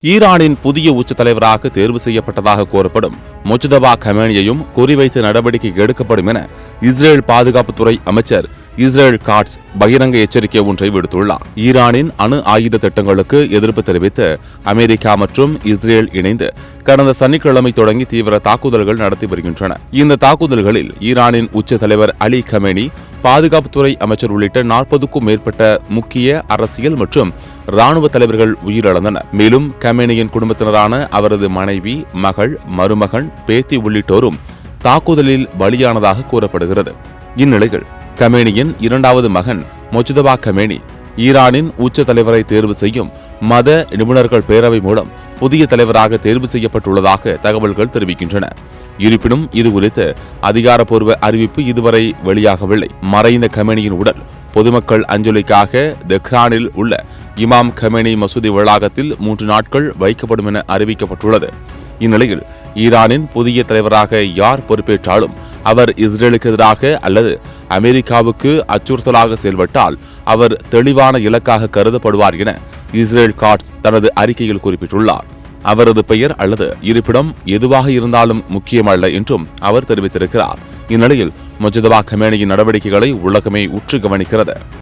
ஈரானின் புதிய உச்ச தலைவராக தேர்வு செய்யப்பட்டதாக கூறப்படும் முஜ்தபா கமேனியையும் குறிவைத்து நடவடிக்கை எடுக்கப்படும் என இஸ்ரேல் பாதுகாப்புத்துறை அமைச்சர் இஸ்ரேல் காட்ஸ் பகிரங்க எச்சரிக்கை ஒன்றை விடுத்துள்ளார். ஈரானின் அணு ஆயுத திட்டங்களுக்கு எதிர்ப்பு தெரிவித்து அமெரிக்கா மற்றும் இஸ்ரேல் இணைந்து கடந்த சனிக்கிழமை தொடங்கி தீவிர தாக்குதல்கள் நடத்தி வருகின்றன. இந்த தாக்குதல்களில் ஈரானின் உச்ச தலைவர் அலி கமேனி, பாதுகாப்புத்துறை அமைச்சர் உள்ளிட்ட 40க்கும் மேற்பட்ட முக்கிய அரசியல் மற்றும் ராணுவ தலைவர்கள் உயிரிழந்தனர். மேலும் கமேனியின் குடும்பத்தினரான அவரது மனைவி, மகள், மருமகன், பேத்தி உள்ளிட்டோரும் தாக்குதலில் பலியானதாக கூறப்படுகிறது. இந்நிலையில் கமேனியின் இரண்டாவது மகன் முஜ்தபா கமேனி ஈரானின் உச்ச தலைவரை தேர்வு செய்யும் மத நிபுணர்கள் பேரவை மூலம் புதிய தலைவராக தேர்வு செய்யப்பட்டுள்ளதாக தகவல்கள் தெரிவிக்கின்றன. இருப்பினும் இதுகுறித்து அதிகாரப்பூர்வ அறிவிப்பு இதுவரை வெளியாகவில்லை. மறைந்த கமேனியின் உடல் பொதுமக்கள் அஞ்சலிக்காக தெஹ்ரானில் உள்ள இமாம் கமேனி மசூதி வளாகத்தில் 3 நாட்கள் வைக்கப்படும் என அறிவிக்கப்பட்டுள்ளது. இந்நிலையில் ஈரானின் புதிய தலைவராக யார் பொறுப்பேற்றாலும் அவர் இஸ்ரேலுக்கு எதிராக அல்லது அமெரிக்காவுக்கு அச்சுறுத்தலாக செயல்பட்டால் அவர் தெளிவான இலக்காக கருதப்படுவார் என இஸ்ரேல் காட்ஸ் தனது அறிக்கையில் குறிப்பிட்டுள்ளார். அவரது பெயர் அல்லது இருப்பிடம் எதுவாக இருந்தாலும் முக்கியமல்ல என்றும் அவர் தெரிவித்திருக்கிறார். இந்நிலையில் முஜ்தபா கமேனியின் நடவடிக்கைகளை உலகமே உற்று கவனிக்கிறது.